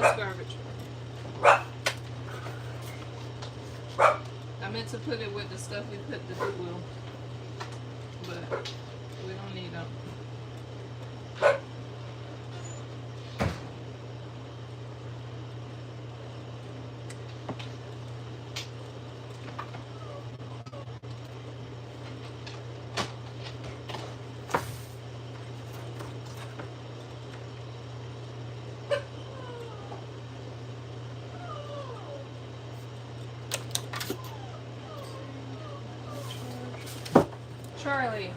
That's garbage. I meant to put it with the stuff we put the Goodwill, but we don't need them. Charlie.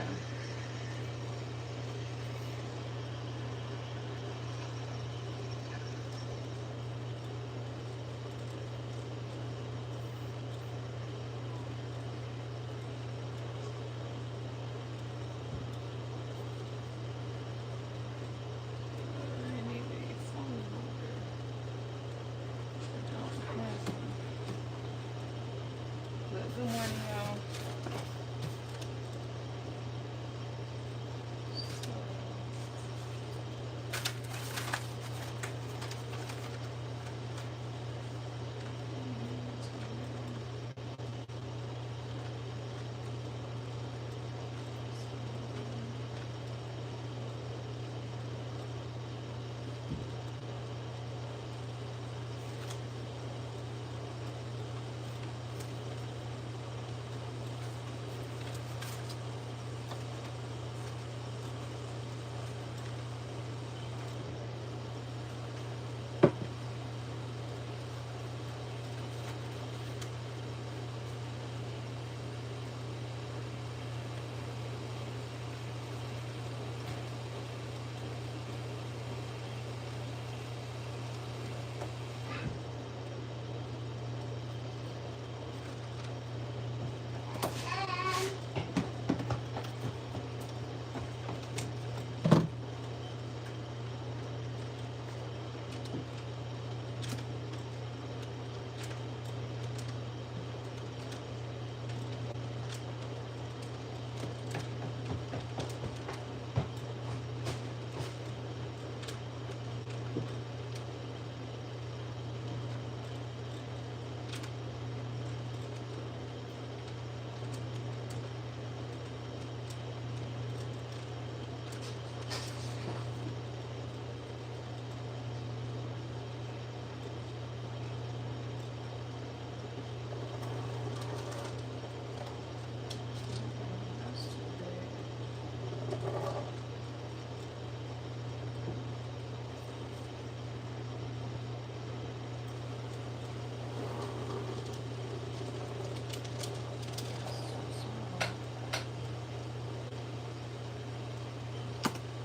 Okay. I need a phone number. I don't have one. But good morning, y'all.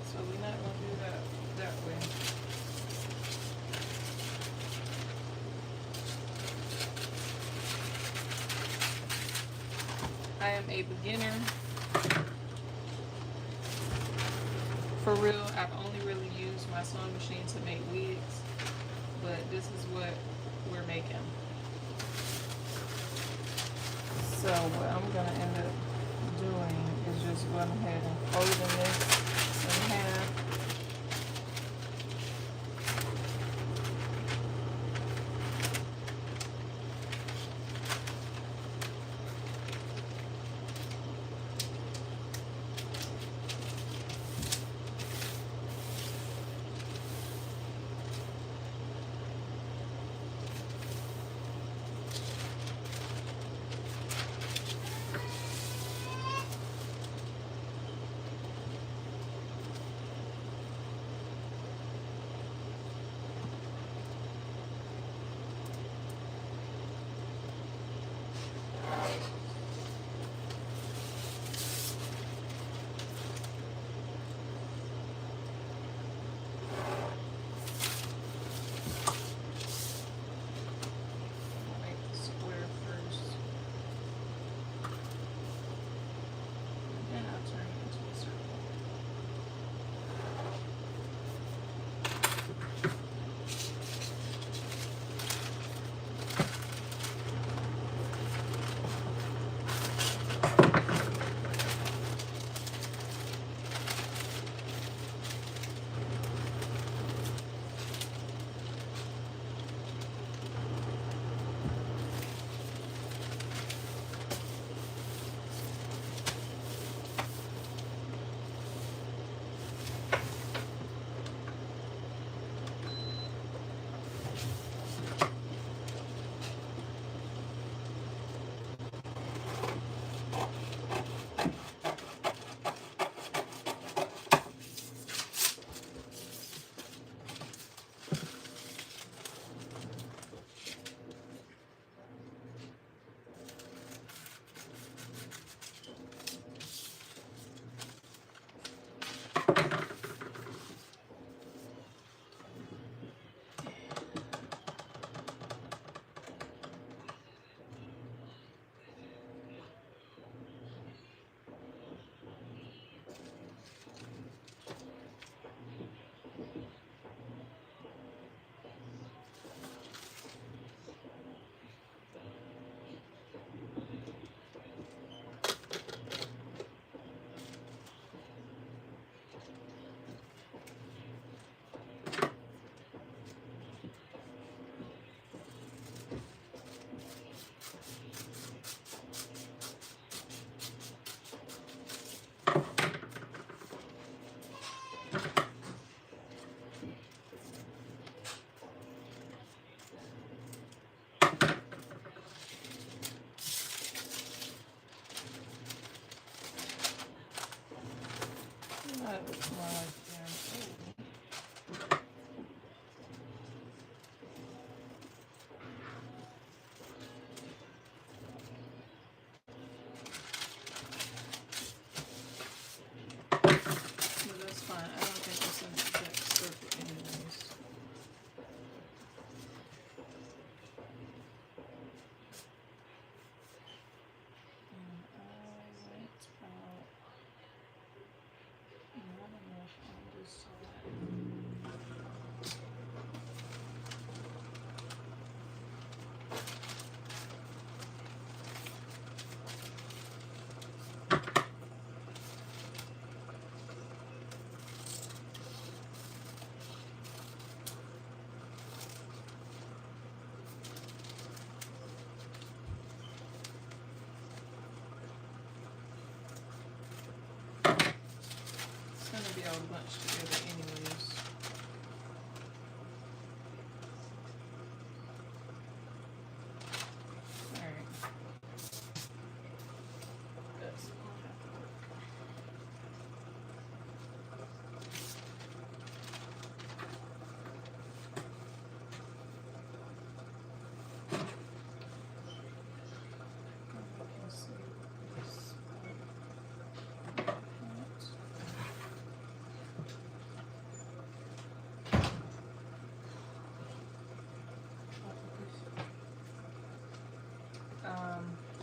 So we're not gonna do that way. I am a beginner. For real, I've only really used my sewing machine to make wigs, but this is what we're making. So what I'm gonna end up doing is just going ahead and folding this in half.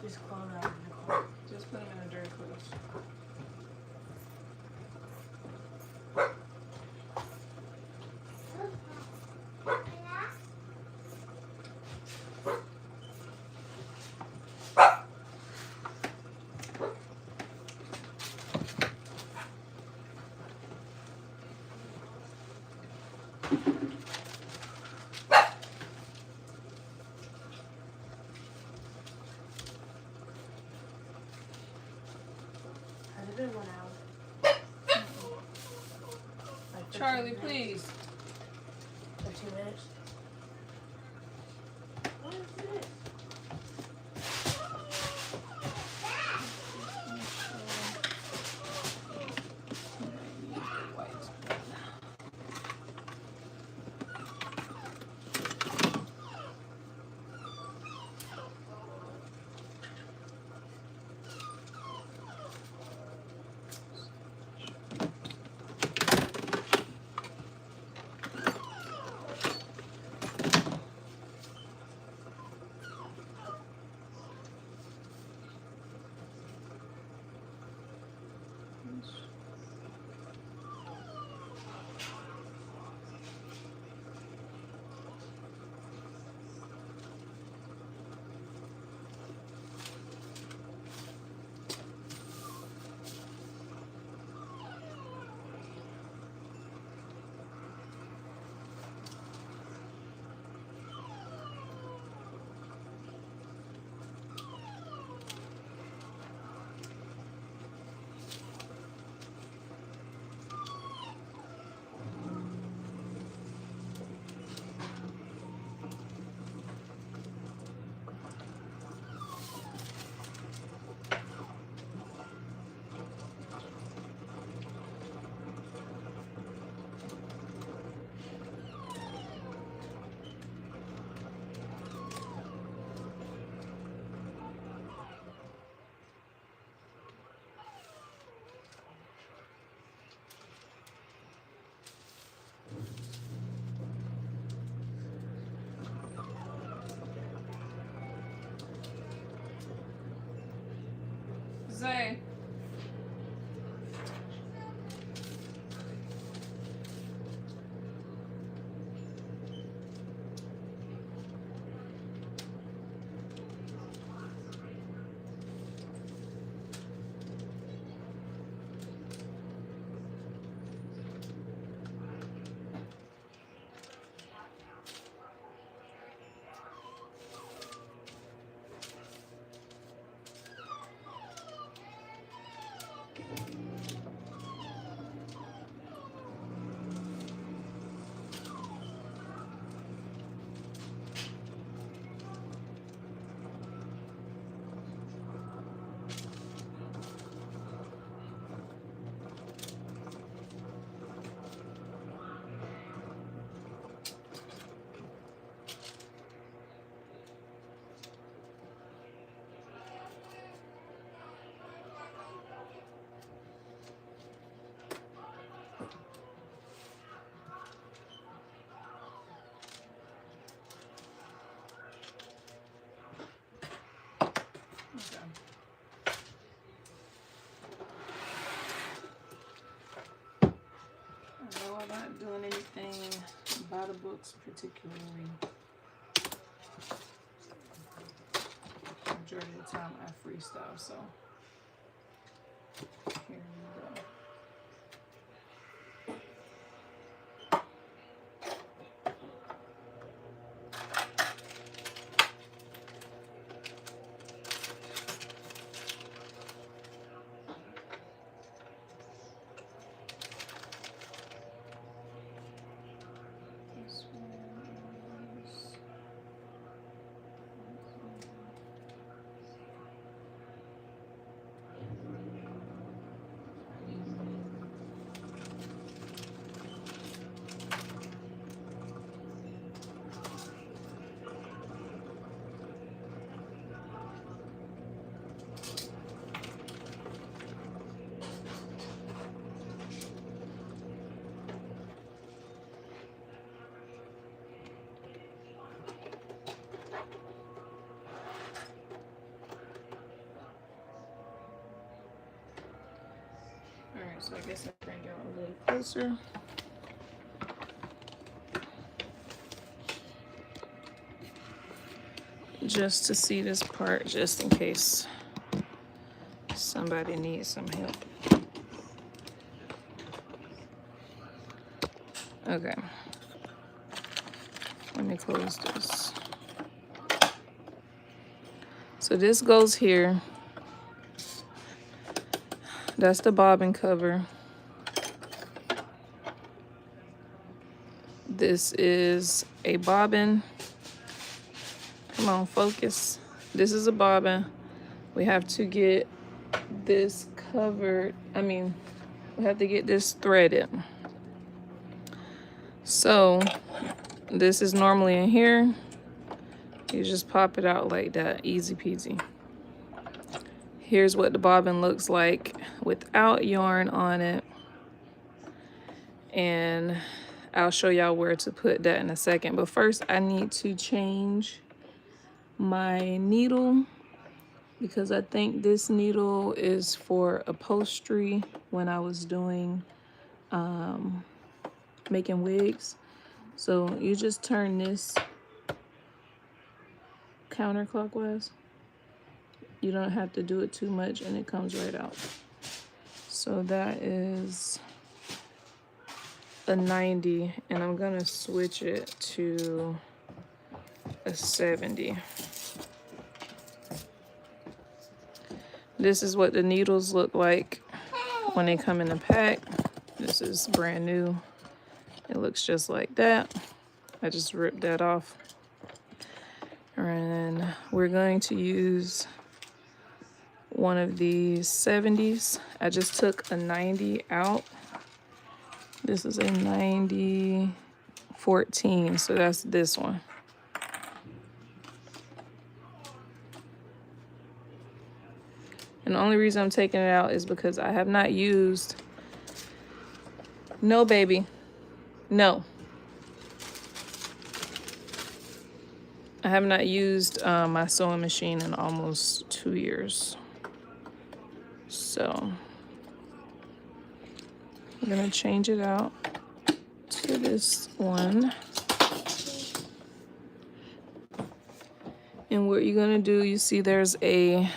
Just close out in the car. Just put them in a dirty clothes. Has it been 1 hour? Like 15 Charlie, minutes? please. 15 minutes? What is this? Zay. No, I'm not doing anything by the books particularly. Majority of the time I freestyle, so here we go. This one is So I guess I'll bring y'all a little closer. Just to see this part, just in case somebody needs some help. Okay. Let me close this. So this goes here. That's the bobbin cover. This is a bobbin. Come on, focus. This is a bobbin. We have to get this covered. We have to get this threaded. So this is normally in here. You just pop it out like that, easy peasy. Here's what the bobbin looks like without yarn on it. And I'll show y'all where to put that in a second. But first I need to change my needle because I think this needle is for upholstery when I was doing making wigs. So you just turn this counterclockwise. You don't have to do it too much and it comes right out. So that is a 90 and I'm gonna switch it to a 70. This is what the needles look like when they come in a pack. This is brand new. It looks just like that. I just ripped that off. And we're going to use one of these 70s. I just took a 90 out. This is a 90 14, so that's this one. And the only reason I'm taking it out is because I have not used, no baby, no. I have not used my sewing machine in almost 2 years. So I'm gonna change it out to this one. And what you're gonna do, you see there's a,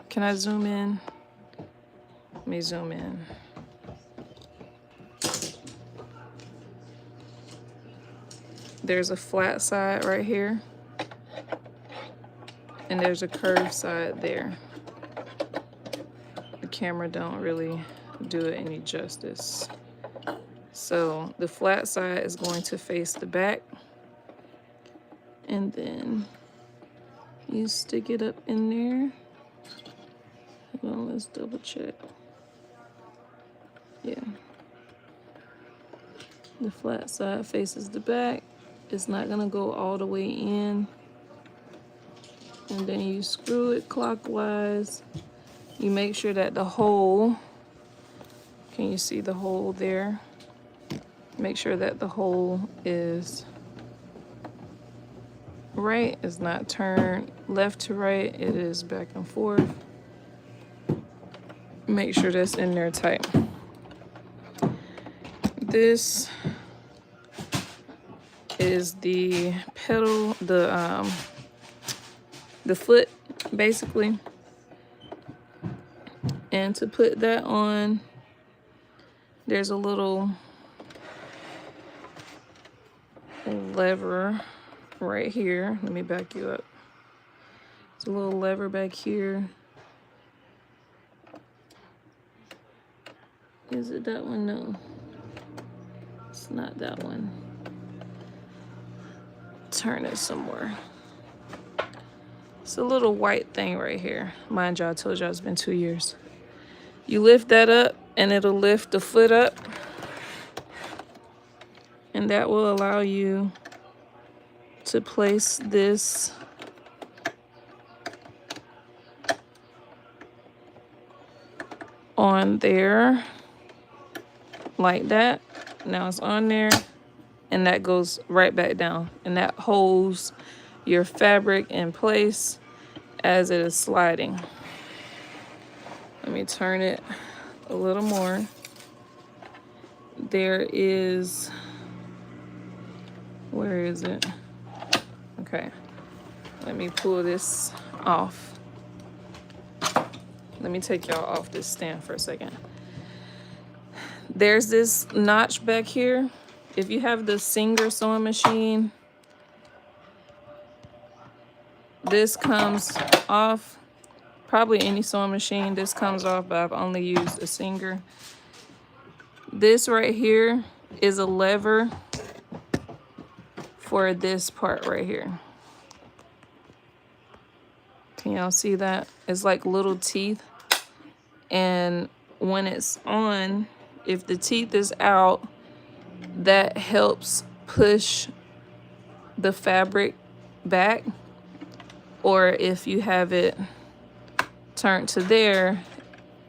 can I zoom in? Let me zoom in. There's a flat side right here. And there's a curved side there. The camera don't really do it any justice. So the flat side is going to face the back. And then you stick it up in there. Hold on, let's double check. Yeah. The flat side faces the back. It's not gonna go all the way in. And then you screw it clockwise. You make sure that the hole, can you see the hole there? Make sure that the hole is right. It's not turned left to right. It is back and forth. Make sure that's in there tight. This is the pedal, the foot basically. And to put that on, there's a little lever right here. Let me back you up. There's a little lever back here. Is it that one? No, it's not that one. Turn it somewhere. It's a little white thing right here. Mind you, I told y'all it's been 2 years. You lift that up and it'll lift the foot up. And that will allow you to place this on there like that. Now it's on there and that goes right back down. And that holds your fabric in place as it is sliding. Let me turn it a little more. there is, where is it? Okay, let me pull this off. Let me take y'all off this stand for a second. There's this notch back here. If you have the Singer sewing machine, this comes off. Probably any sewing machine, this comes off, but I've only used a Singer. This right here is a lever for this part right here. Can y'all see that? It's like little teeth. And when it's on, if the teeth is out, that helps push the fabric back. Or if you have it turned to there,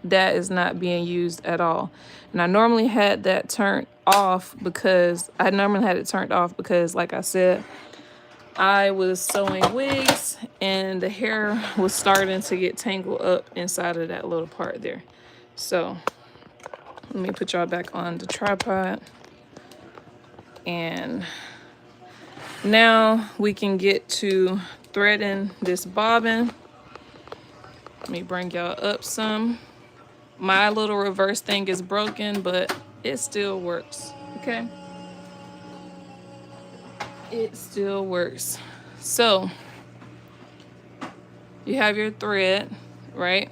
that is not being used at all. And I normally had that turned off because like I said, I was sewing wigs and the hair was starting to get tangled up inside of that little part there. So let me put y'all back on the tripod. And now we can get to threading this bobbin. Let me bring y'all up some. My little reverse thing is broken, but it still works, okay? It still works. So you have your thread, right?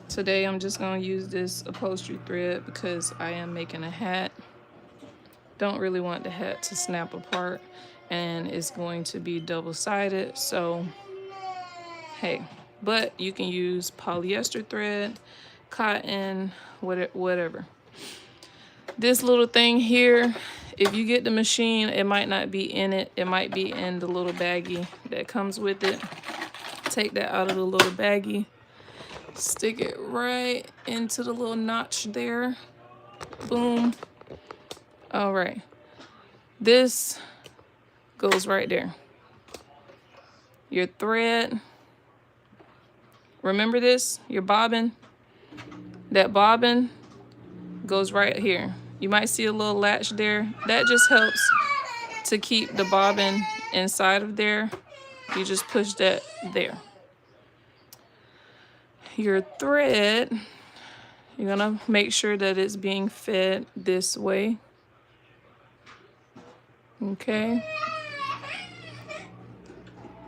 Today I'm just gonna use this upholstery thread because I am making a hat. Don't really want the hat to snap apart, and it's going to be double-sided, so hey. But you can use polyester thread, cotton, whatever. This little thing here, if you get the machine, it might not be in it. It might be in the little baggie that comes with it. Take that out of the little baggie. Stick it right into the little notch there. Boom. All right. This goes right there. Your thread. Remember this? Your bobbin. That bobbin goes right here. You might see a little latch there. That just helps to keep the bobbin inside of there. You just push that there. Your thread, you're gonna make sure that it's being fed this way. Okay.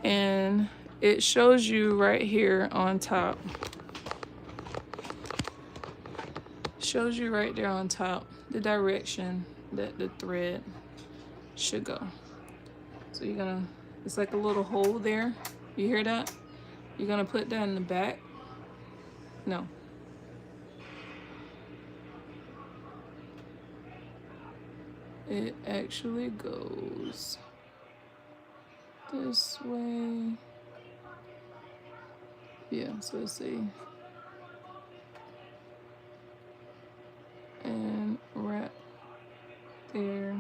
And it shows you right here on top. Shows you right there on top the direction that the thread should go. So you're gonna, it's like a little hole there. You hear that? You're gonna put that in the back. No. It actually goes this way. Yeah, so let's see. And wrap there.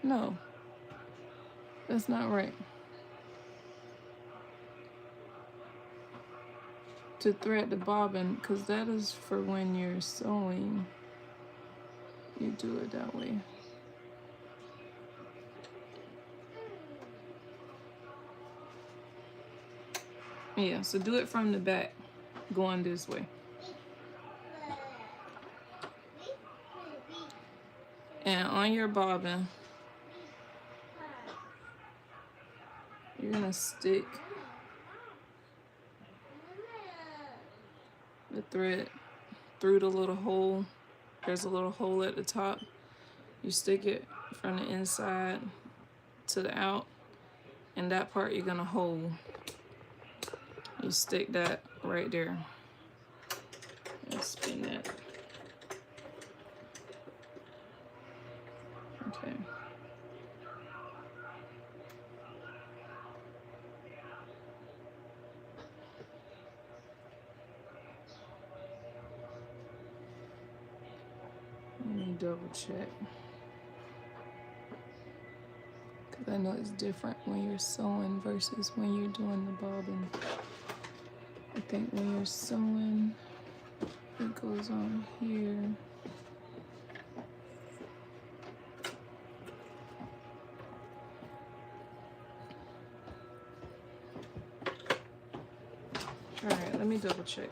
No, that's not right. To thread the bobbin, because that is for when you're sewing. You do it that way. Yeah, so do it from the back, going this way. And on your bobbin, you're gonna stick the thread through the little hole. There's a little hole at the top. You stick it from the inside to the out, and that part you're gonna hold. You stick that right there. And spin that. Okay. Let me double check. Because I know it's different when you're sewing versus when you're doing the bobbin. I think when you're sewing, It goes on here. All right, let me double check.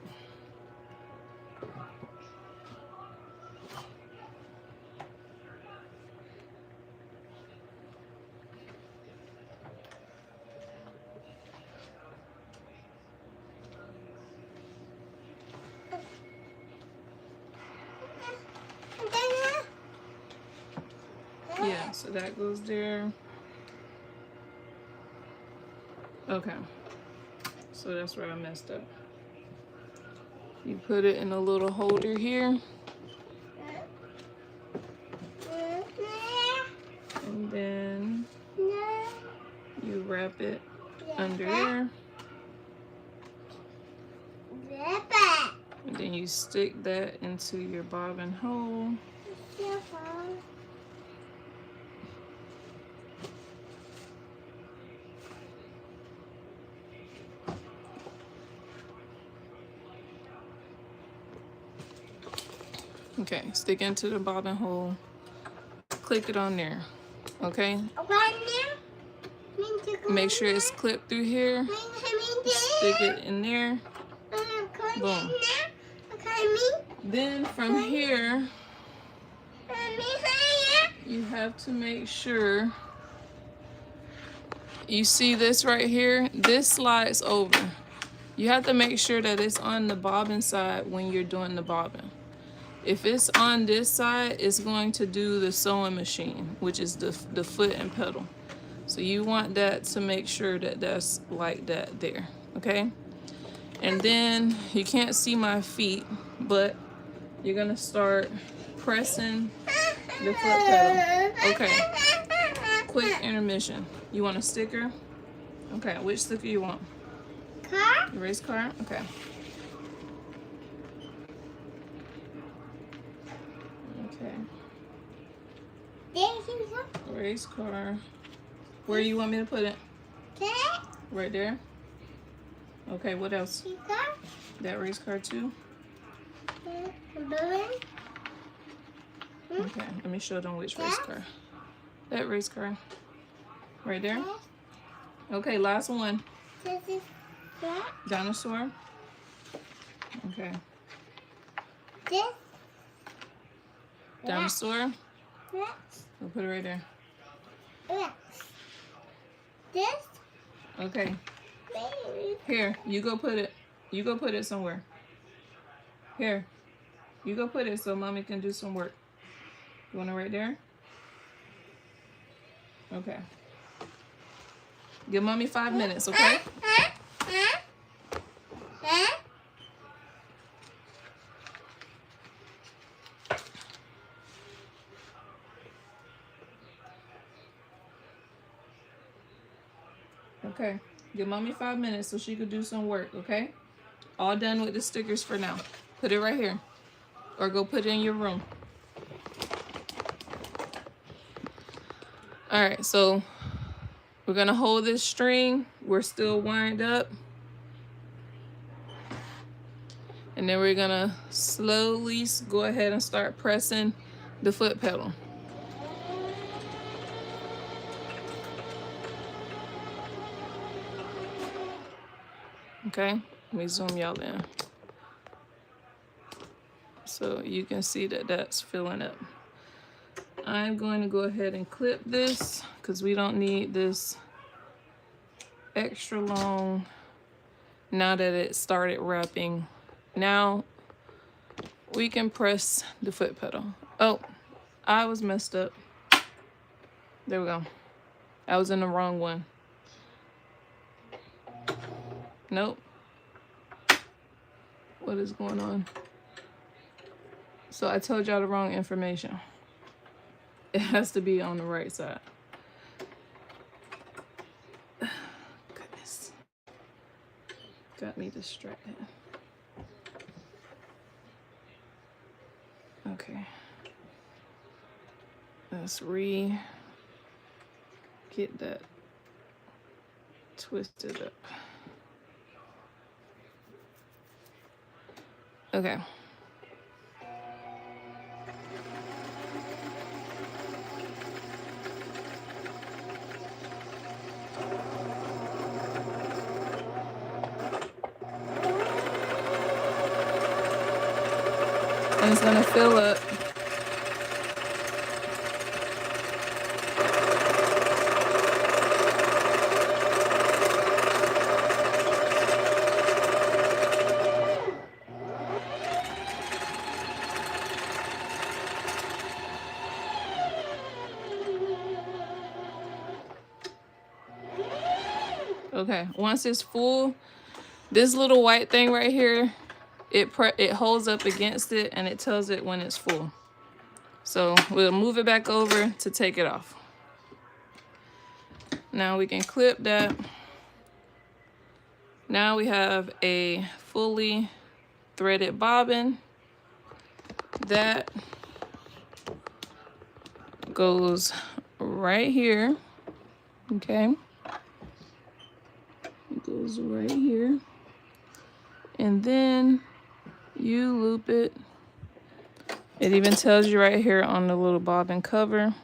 Yeah, so that goes there. Okay, so that's where I messed up. You put it in a little holder here. And then you wrap it under there. And then you stick that into your bobbin hole. Okay, stick into the bobbin hole. Click it on there. Okay? Make sure it's clipped through here. Stick it in there. Boom. Then from here, you have to make sure you see this right here. This slides over. You have to make sure that it's on the bobbin side when you're doing the bobbin. If it's on this side, it's going to do the sewing machine, which is the foot and pedal. So you want that to make sure that that's like that there, okay? And then you can't see my feet, but you're gonna start pressing the foot pedal. Okay, quick intermission. You want a sticker? Okay, which sticker you want? Car? Erase car? Okay. Okay. Erase car. Where you want me to put it? Right there? Okay, what else? That race car too? Okay, let me show them which race car. That race car. Right there? Okay, last one. Dinosaur? Okay. Dinosaur? We'll put it right there. Okay. Here, you go put it. You go put it somewhere. Here. You go put it so mommy can do some work. You want it right there? Okay. Give mommy 5 minutes, okay? Okay. Give mommy 5 minutes so she could do some work, okay? All done with the stickers for now. Put it right here. Or go put it in your room. All right, so we're gonna hold this string. We're still wind up. And then we're gonna slowly go ahead and start pressing the foot pedal. Okay, let me zoom y'all in. So you can see that that's filling up. I'm going to go ahead and clip this because we don't need this extra long now that it started wrapping. Now we can press the foot pedal. Oh, I was messed up. There we go. I was in the wrong one. Nope. What is going on? So I told y'all the wrong information. It has to be on the right side. Goodness. Got me distracted. Okay. Let's get that twisted up. Okay. And it's gonna fill up. Okay, once it's full, this little white thing right here, it holds up against it and it tells it when it's full. So we'll move it back over to take it off. Now we can clip that. Now we have a fully threaded bobbin that goes right here. Okay. It goes right here. And then you loop it. It even tells you right here on the little bobbin cover.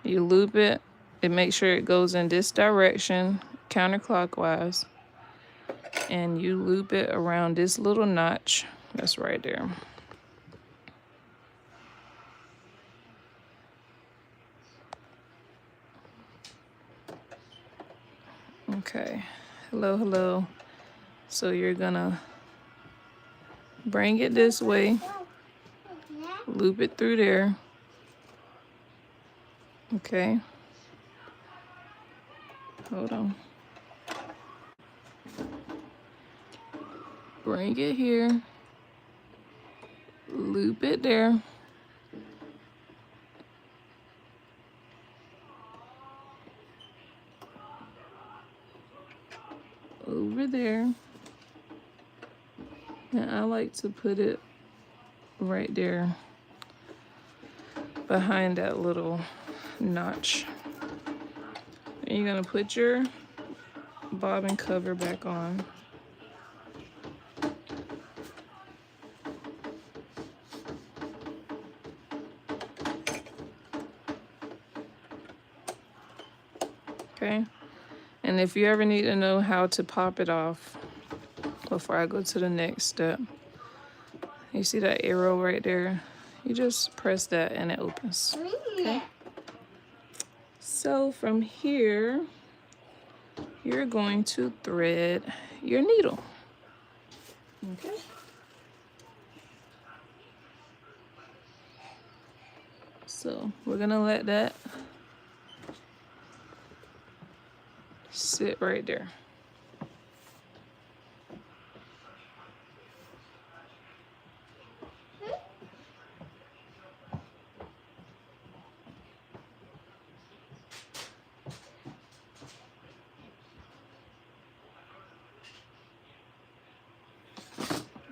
You loop it. It makes sure it goes in this direction, counterclockwise. And you loop it around this little notch that's right there. Okay, hello, hello. So you're gonna bring it this way, loop it through there. Okay. Hold on. Bring it here, loop it there. Over there. And I like to put it right there behind that little notch. And you're gonna put your bobbin cover back on. Okay. And if you ever need to know how to pop it off before I go to the next step, you see that arrow right there? You just press that and it opens. Okay. So from here, you're going to thread your needle. Okay. So we're gonna let that sit right there.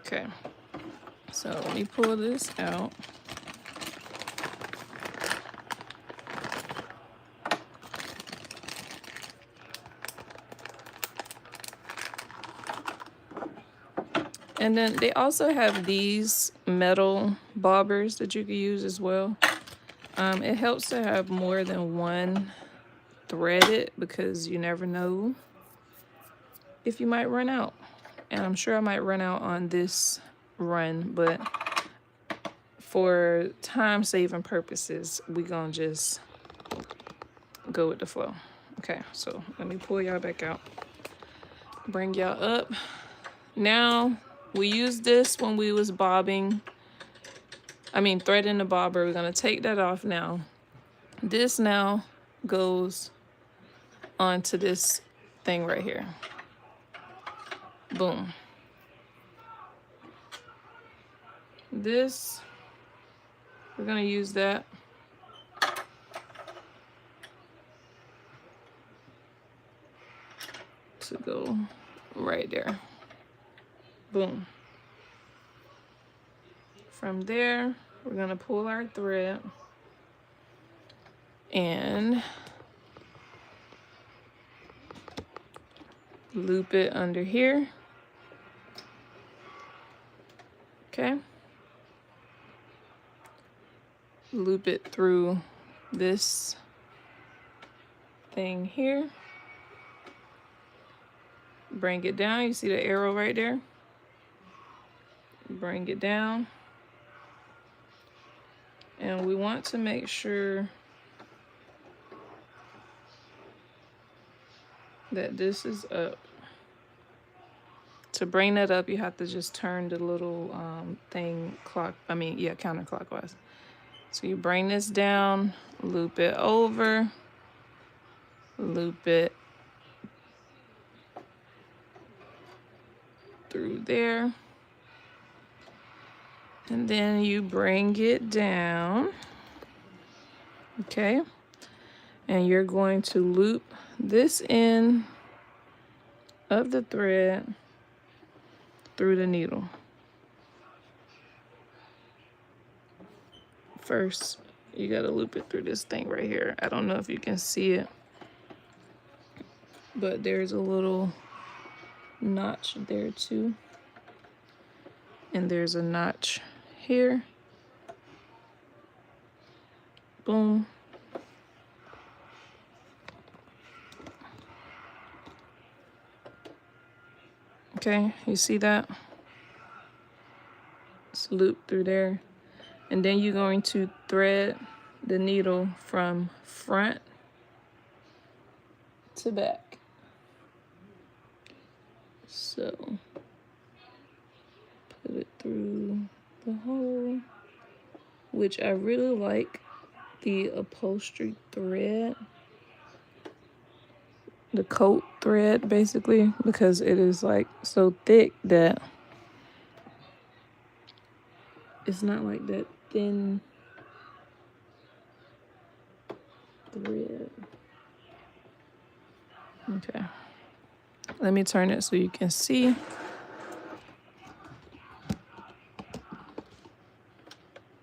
Okay, so let me pull this out. And then they also have these metal bobbers that you can use as well. It helps to have more than one threaded because you never know if you might run out. And I'm sure I might run out on this run, but for time-saving purposes, we're gonna just go with the flow. Okay, so let me pull y'all back out. Bring y'all up. Now, we used this when we was threading the bobber. We're gonna take that off now. This now goes onto this thing right here. Boom. This, we're gonna use that. To go right there. Boom. From there, we're gonna pull our thread and loop it under here. Okay. Loop it through this thing here. Bring it down. You see the arrow right there? Bring it down. And we want to make sure that this is up. To bring that up, you have to just turn the little thing counterclockwise. So you bring this down, loop it over, loop it through there. And then you bring it down, okay? And you're going to loop this end of the thread through the needle. First, you gotta loop it through this thing right here. I don't know if you can see it, but there's a little notch there too. And there's a notch here. Boom. Okay, you see that? It's looped through there. And then you're going to thread the needle from front to back. So put it through the hole, which I really like the upholstery thread, the coat thread basically, because it is like so thick that it's not like that thin thread. Okay, let me turn it so you can see.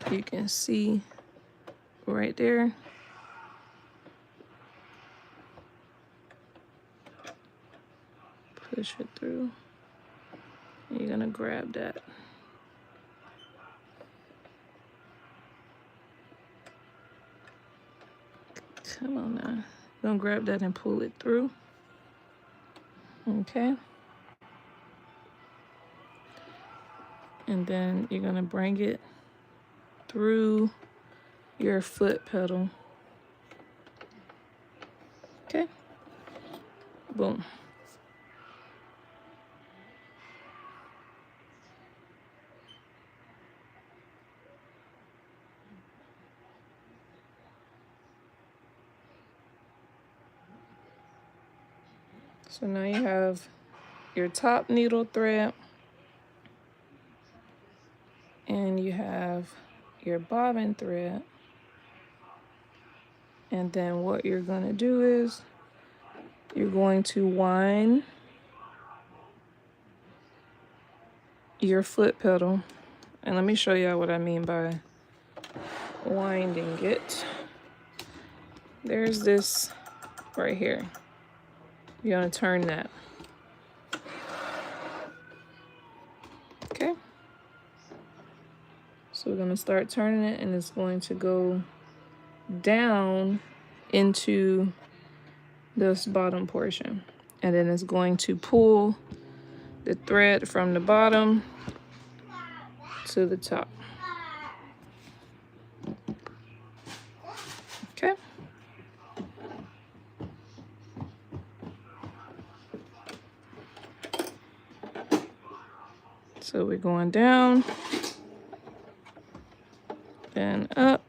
You can see right there. Push it through. And you're gonna grab that. Come on now. You're gonna grab that and pull it through. Okay. And then you're gonna bring it through your foot pedal. Okay. Boom. So now you have your top needle thread and you have your bobbin thread. And then what you're gonna do is you're going to wind your foot pedal. And let me show y'all what I mean by winding it. There's this right here. You're gonna turn that. Okay. So we're gonna start turning it and it's going to go down into this bottom portion. And then it's going to pull the thread from the bottom to the top. Okay. So we're going down and up.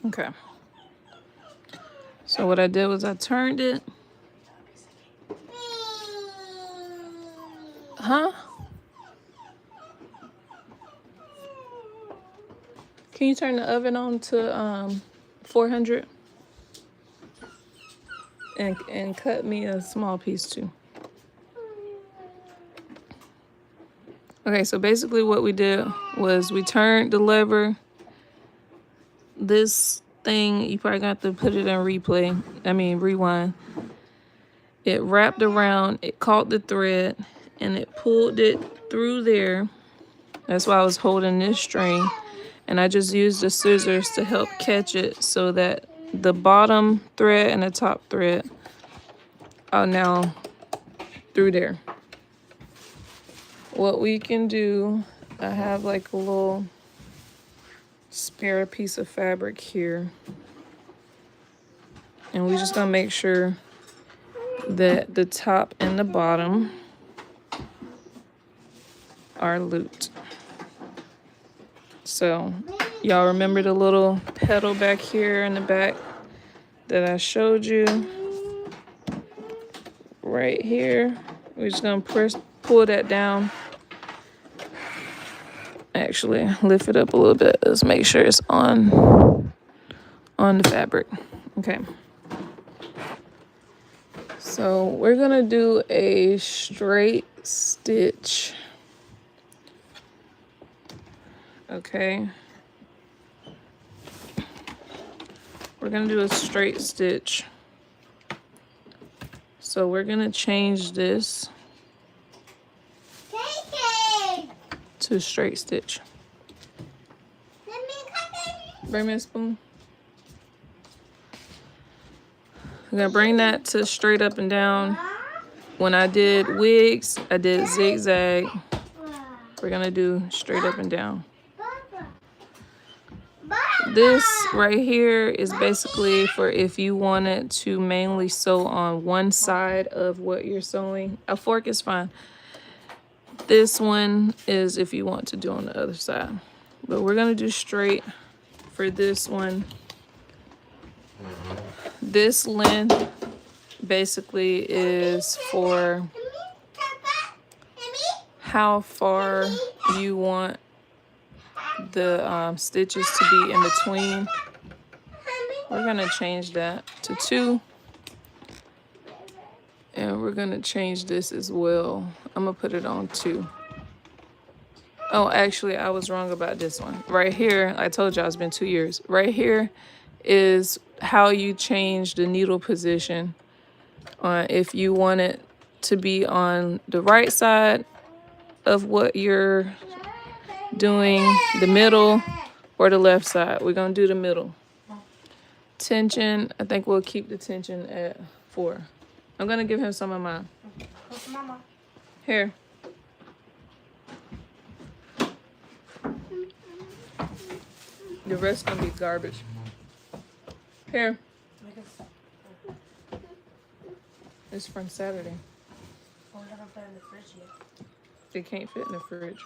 Okay. So what I did was I turned it. Huh? Can you turn the oven on to 400? And cut me a small piece too. Okay, so basically what we did was we turned the lever. This thing, you probably got to put it in rewind. It wrapped around, it caught the thread, and it pulled it through there. That's why I was holding this string. And I just used the scissors to help catch it so that the bottom thread and the top thread are now through there. What we can do, I have like a little spare piece of fabric here. And we're just gonna make sure that the top and the bottom are looped. So y'all remember the little pedal back here in the back that I showed you? Right here. We're just gonna pull that down. Actually, lift it up a little bit. Let's make sure it's on the fabric. Okay. So we're gonna do a straight stitch. Okay. We're gonna do a straight stitch. So we're gonna change this to straight stitch. Bring me a spoon. I'm gonna bring that to straight up and down. When I did wigs, I did zigzag. We're gonna do straight up and down. This right here is basically for if you wanted to mainly sew on one side of what you're sewing. A fork is fine. This one is if you want to do on the other side. But we're gonna do straight for this one. This length basically is for how far you want the stitches to be in between. We're gonna change that to 2. And we're gonna change this as well. I'm gonna put it on 2. Oh, actually, I was wrong about this one. Right here, I told y'all it's been 2 years. Right here is how you change the needle position. If you want it to be on the right side of what you're doing, the middle, or the left side. We're gonna do the middle. Tension, I think we'll keep the tension at 4. I'm gonna give him some of mine. Mama. Here. The rest gonna be garbage. Here. It's from Saturday. Oh, I haven't put it in the fridge yet. It can't fit in the fridge.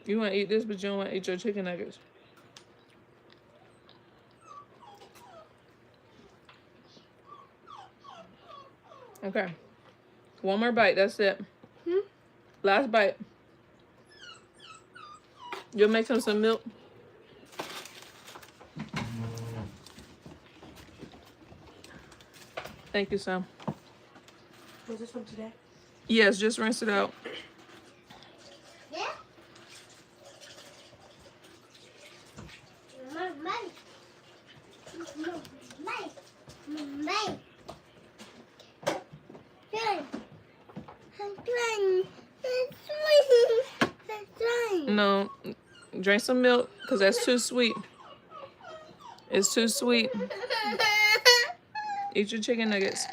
You want to eat this, but you don't want to eat your chicken nuggets. Okay. One more bite. That's it. Last bite. You'll make him some milk. Thank you, Sam. Was this one today? Yes, just rinse it out. No, drink some milk because that's too sweet. It's too sweet. Eat your chicken nuggets.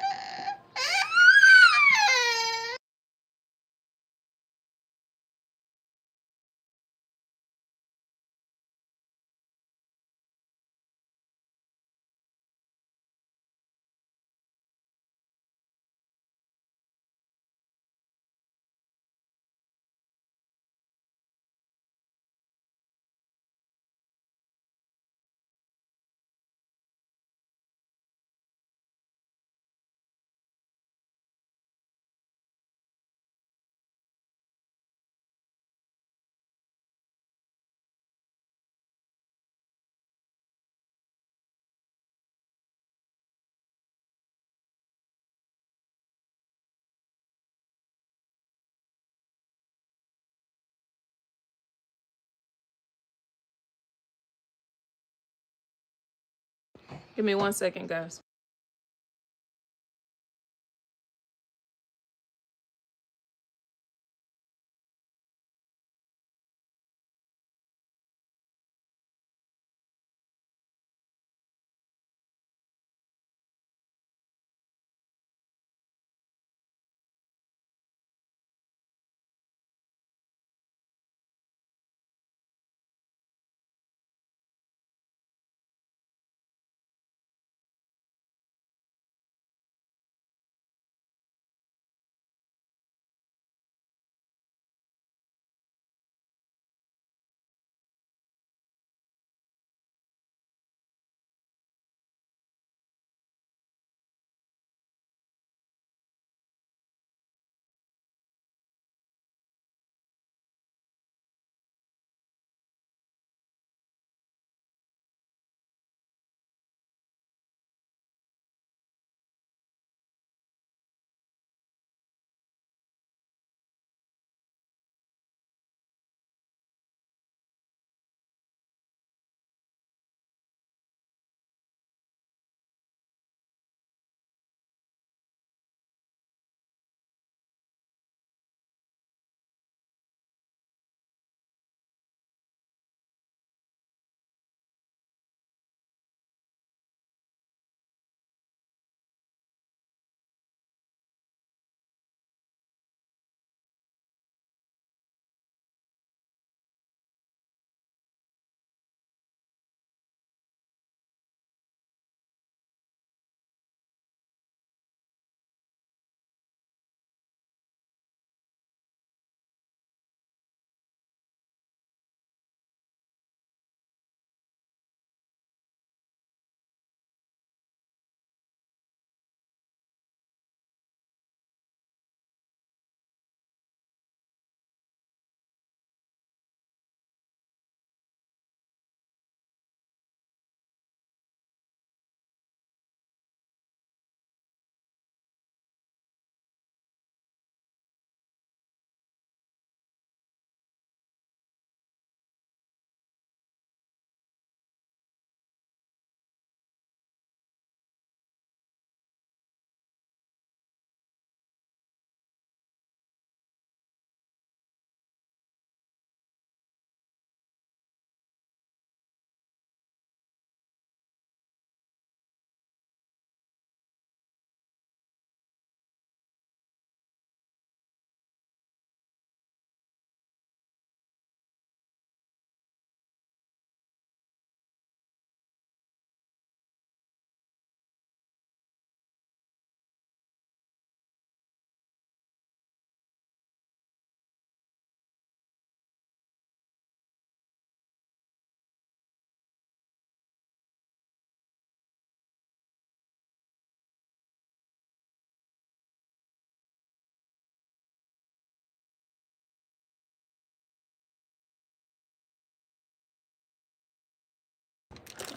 Give me 1 second, guys.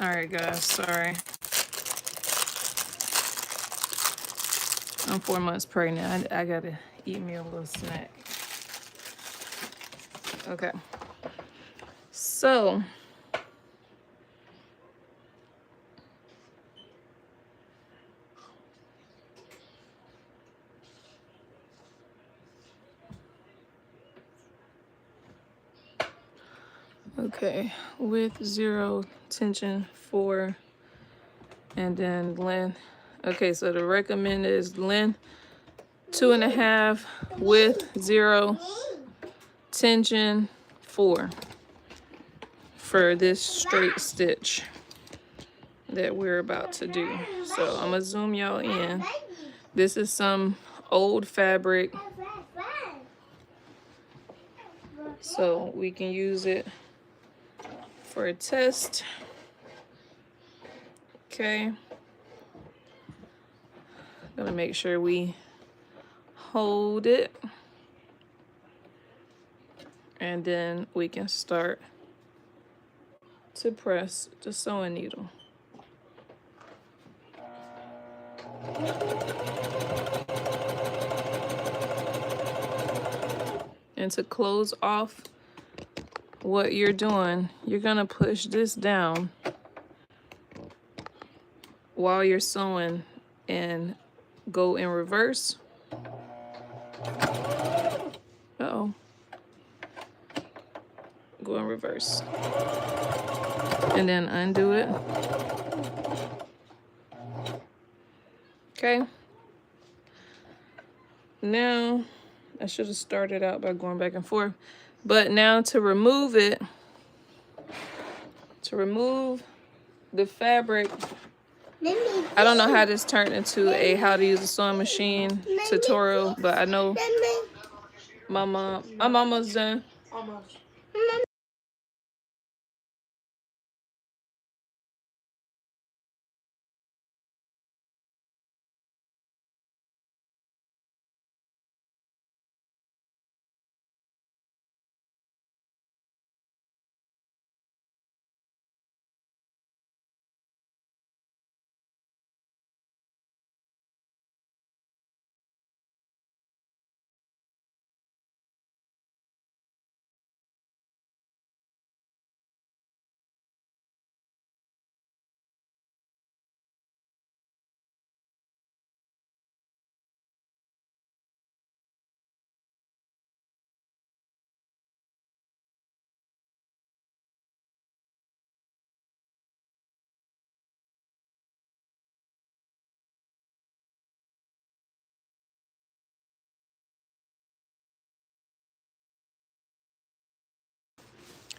All right, guys, sorry. I'm 4 months pregnant. I gotta eat me a little snack. Okay. So, okay, with 0 tension 4, and then length. Okay, so the recommended is length 2.5, width 0, tension 4 for this straight stitch that we're about to do. So I'm gonna zoom y'all in. This is some old fabric, so we can use it for a test. Okay, gonna make sure we hold it, and then we can start to press the sewing needle. And to close off what you're doing, you're gonna push this down while you're sewing and go in reverse. Uh-oh. Go in reverse. And then undo it. Okay. Now, I should have started out by going back and forth. But now to remove it, to remove the fabric, I don't know how this turned into a how to use a sewing machine tutorial, but I know my mom, I'm almost done. Almost.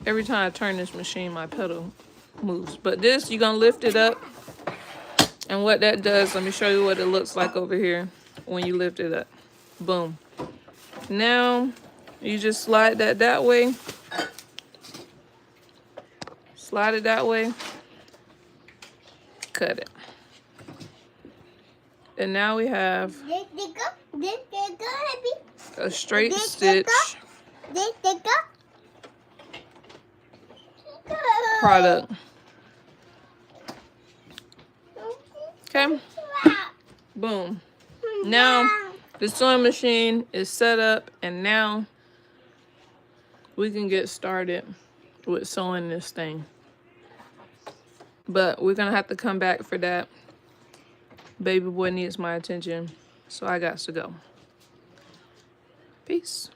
Every time I turn this machine, my pedal moves. But this, you're gonna lift it up. And what that does, let me show you what it looks like over here when you lift it up. Boom. Now, you just slide that way. Slide it that way. Cut it. And now we have a straight stitch product. Okay. Boom. Now the sewing machine is set up, and now we can get started with sewing this thing. But we're gonna have to come back for that. Baby boy needs my attention, so I got to go. Peace.